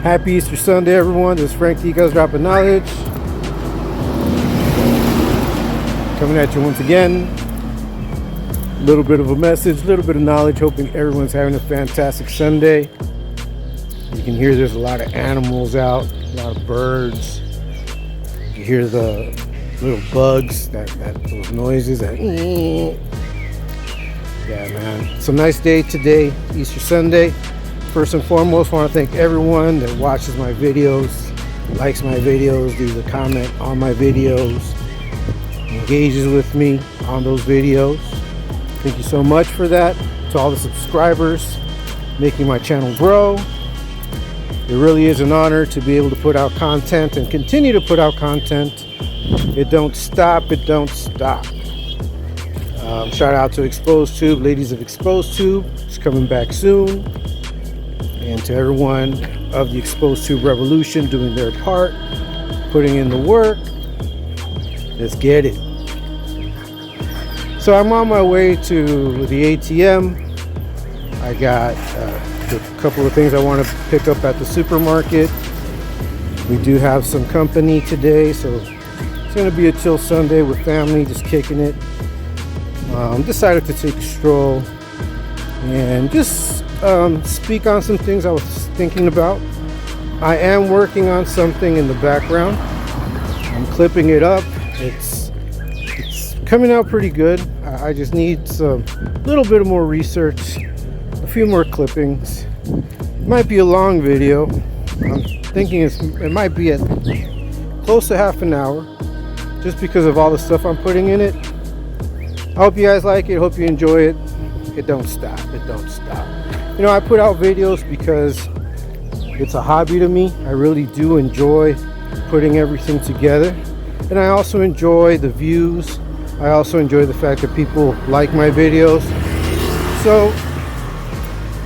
Happy Easter Sunday, everyone. This is Frank D. Guys Dropping Knowledge. Coming at you once again. A little bit of a message, a little bit of knowledge. Hoping everyone's having a fantastic Sunday. You can hear there's a lot of animals out, a lot of birds. You hear the little bugs, those noises. Yeah, man. It's a nice day today, Easter Sunday. First and foremost, I want to thank everyone that watches my videos, likes my videos, leaves a comment on my videos, engages with me on those videos. Thank you so much for that. To all the subscribers making my channel grow. It really is an honor to be able to put out content and continue to put out content. It don't stop, it don't stop. Shout out to Exposed Tube, ladies of Exposed Tube. It's coming back soon. And to everyone of the Exposed Tube Revolution doing their part, putting in the work. Let's get it. So I'm on my way to the ATM. I got a couple of things I want to pick up at the supermarket. We do have some company today, so it's going to be a chill Sunday with family, just kicking it. Decided to take a stroll and just speak on some things I was thinking about. I am working on something in the background. I'm clipping it up. It's coming out pretty good. I just need a little bit of more research, a few more clippings. It might be a long video. I'm thinking it might be at close to half an hour, just because of all the stuff I'm putting in it. I hope you guys like it. Hope you enjoy it. It don't stop. It don't stop. You know, I put out videos because it's a hobby to me. I really do enjoy putting everything together. And I also enjoy the views. I also enjoy the fact that people like my videos. So,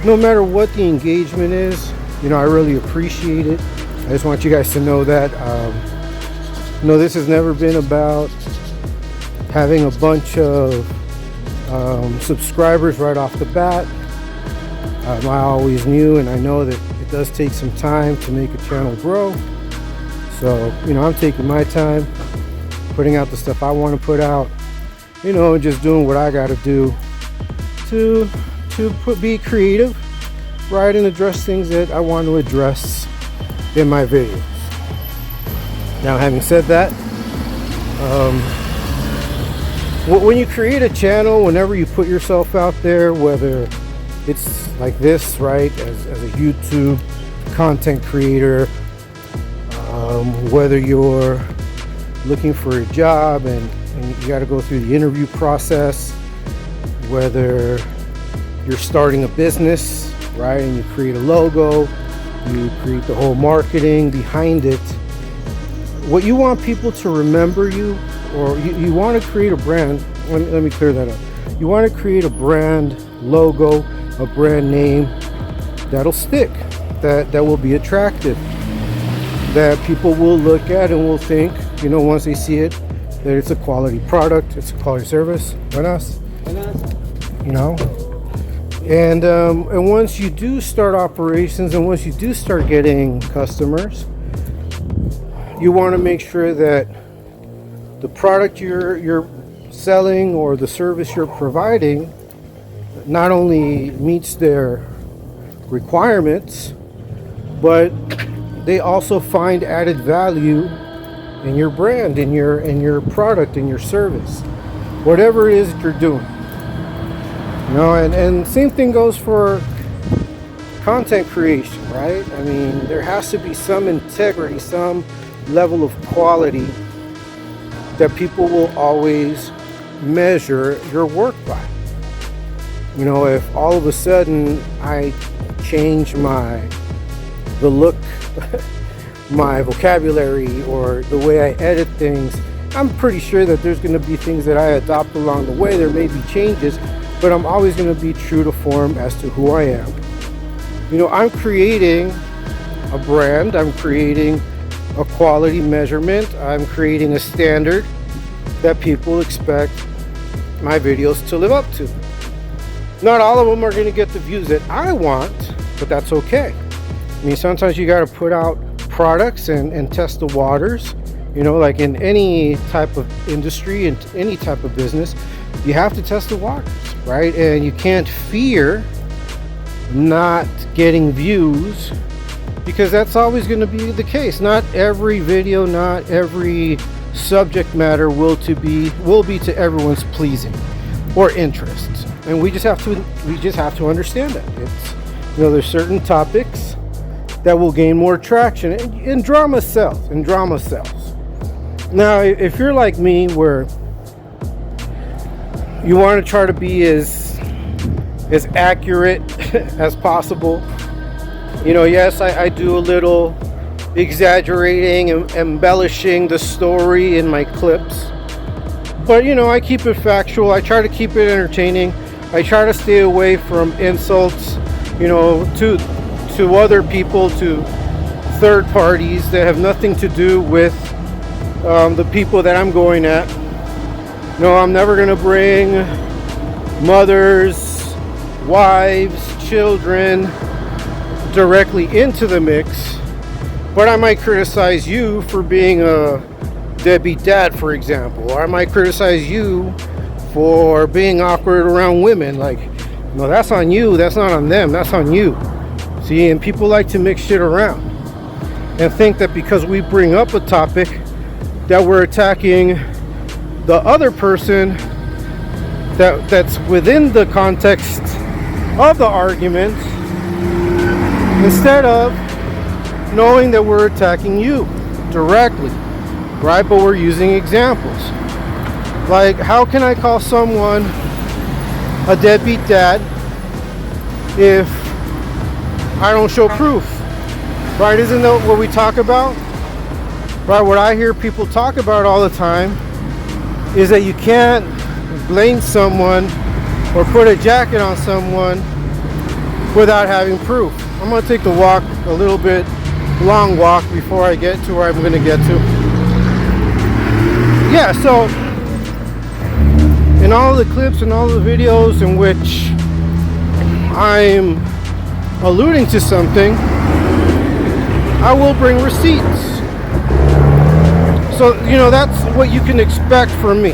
no matter what the engagement is, you know, I really appreciate it. I just want you guys to know that, you know, this has never been about having a bunch of subscribers right off the bat. I always knew, and I know that it does take some time to make a channel grow. So, you know, I'm taking my time, putting out the stuff I want to put out, you know, and just doing what I got to do to be creative, right, and address things that I want to address in my videos. Now, having said that, when you create a channel, whenever you put yourself out there, whether it's like this, right, as a YouTube content creator, whether you're looking for a job and you got to go through the interview process, whether you're starting a business, right, and you create a logo, you create the whole marketing behind it, what you want people to remember you, or you want to create a brand. Let me clear that up. You want to create a brand logo, a brand name that'll stick, that will be attractive, that people will look at and will think, you know, once they see it, that it's a quality product, it's a quality service. Buenas. You know, and once you do start operations, and once you do start getting customers, you want to make sure that the product you're selling or the service you're providing not only meets their requirements, but they also find added value in your brand, in your product, in your service, whatever it is that you're doing. You know, and same thing goes for content creation, right? I mean, there has to be some integrity, some level of quality that people will always measure your work by. You know, if all of a sudden I change the look, my vocabulary, or the way I edit things, I'm pretty sure that there's going to be things that I adopt along the way. There may be changes, but I'm always going to be true to form as to who I am. You know, I'm creating a brand, I'm creating a quality measurement, I'm creating a standard that people expect my videos to live up to. Not all of them are going to get the views that I want, but that's okay. I mean, sometimes you got to put out products and test the waters. You know, like in any type of industry and any type of business, you have to test the waters, right? And you can't fear not getting views, because that's always going to be the case. Not every video, not every subject matter will be to everyone's pleasing or interest, and we just have to understand that. It's, you know, there's certain topics that will gain more traction, and drama sells. Now, if you're like me, where you want to try to be as accurate as possible, you know, yes, I do a little exaggerating and embellishing the story in my clips, but you know, I keep it factual. I try to keep it entertaining. I try to stay away from insults, you know, to other people, to third parties that have nothing to do with the people that I'm going at. No, I'm never going to bring mothers, wives, children directly into the mix, but I might criticize you for being a deadbeat dad, for example, or I might criticize you for being awkward around women. Like, no, that's on you, that's not on them, that's on you. See, and people like to mix shit around and think that because we bring up a topic that we're attacking the other person that's within the context of the argument, instead of knowing that we're attacking you directly, right? But we're using examples. Like, how can I call someone a deadbeat dad if I don't show proof, right? Isn't that what we talk about? Right, what I hear people talk about all the time is that you can't blame someone or put a jacket on someone without having proof. I'm going to take the walk, a little bit long walk, before I get to where I'm going to get to. Yeah, so in all the clips and all the videos in which I'm alluding to something, I will bring receipts. So, you know, that's what you can expect from me.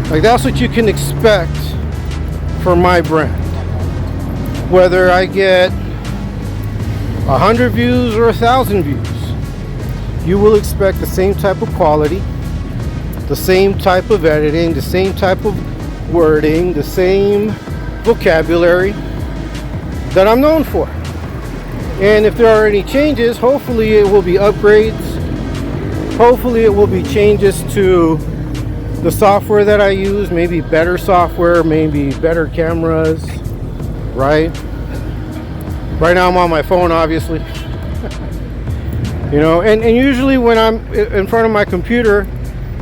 Like, that's what you can expect for my brand. Whether I get 100 views or 1,000 views, you will expect the same type of quality, the same type of editing, the same type of wording, the same vocabulary that I'm known for. And if there are any changes, hopefully it will be upgrades. Hopefully it will be changes to the software that I use, maybe better software, maybe better cameras, right? Right now I'm on my phone, obviously. You know, and usually when I'm in front of my computer,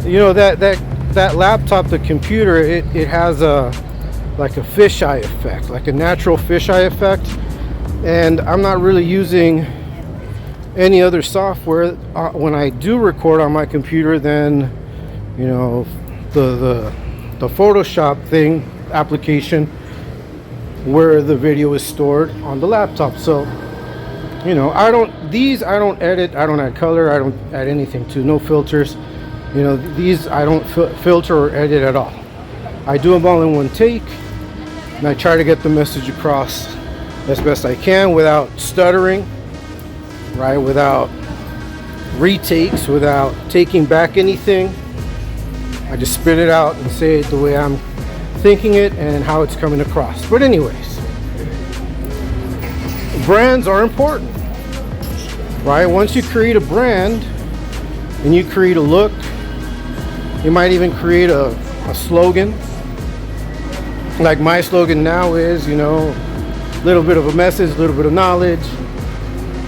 you know, that laptop, the computer, it has like a fisheye effect, like a natural fisheye effect. And I'm not really using any other software when I do record on my computer than, you know, the Photoshop thing application where the video is stored on the laptop. So, you know, I don't edit, I don't add color, I don't add anything to, no filters. You know, these I don't filter or edit at all. I do them all in one take, and I try to get the message across as best I can without stuttering, right? Without retakes, without taking back anything. I just spit it out and say it the way I'm thinking it and how it's coming across. But anyways, brands are important, right? Once you create a brand and you create a look, you might even create a slogan. Like my slogan now is, you know, a little bit of a message, a little bit of knowledge.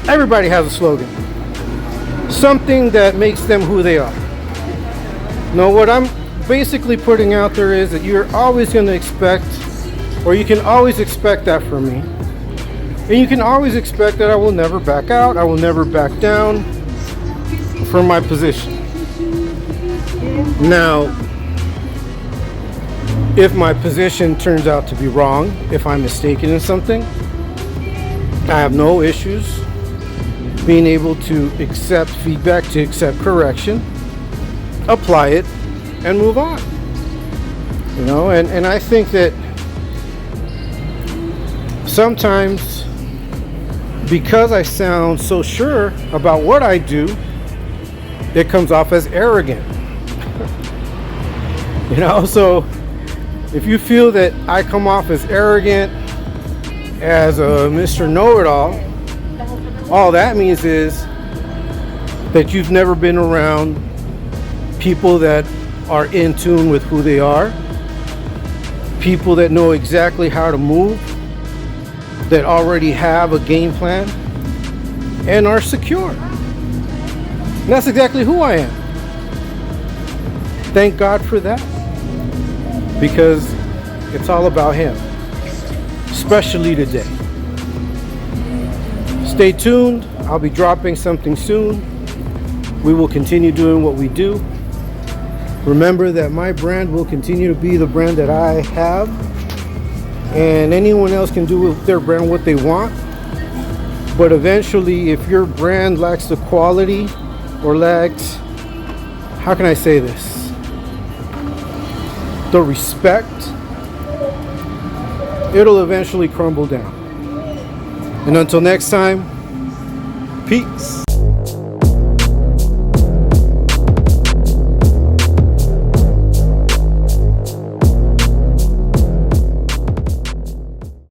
Everybody has a slogan. Something that makes them who they are. Now, what I'm basically putting out there is that you're always going to expect, or you can always expect that from me. And you can always expect that I will never back out, I will never back down from my position. Now, if my position turns out to be wrong, if I'm mistaken in something, I have no issues being able to accept feedback, to accept correction, apply it, and move on. You know, and I think that sometimes, because I sound so sure about what I do, it comes off as arrogant. You know, so if you feel that I come off as arrogant, as a Mr. Know-it-all, all that means is that you've never been around people that are in tune with who they are, people that know exactly how to move, that already have a game plan and are secure. And that's exactly who I am. Thank God for that, because it's all about Him, especially today. Stay tuned. I'll be dropping something soon. We will continue doing what we do. Remember that my brand will continue to be the brand that I have, and anyone else can do with their brand what they want. But eventually, if your brand lacks the quality or lacks, how can I say this, the respect, it'll eventually crumble down. And until next time, peace.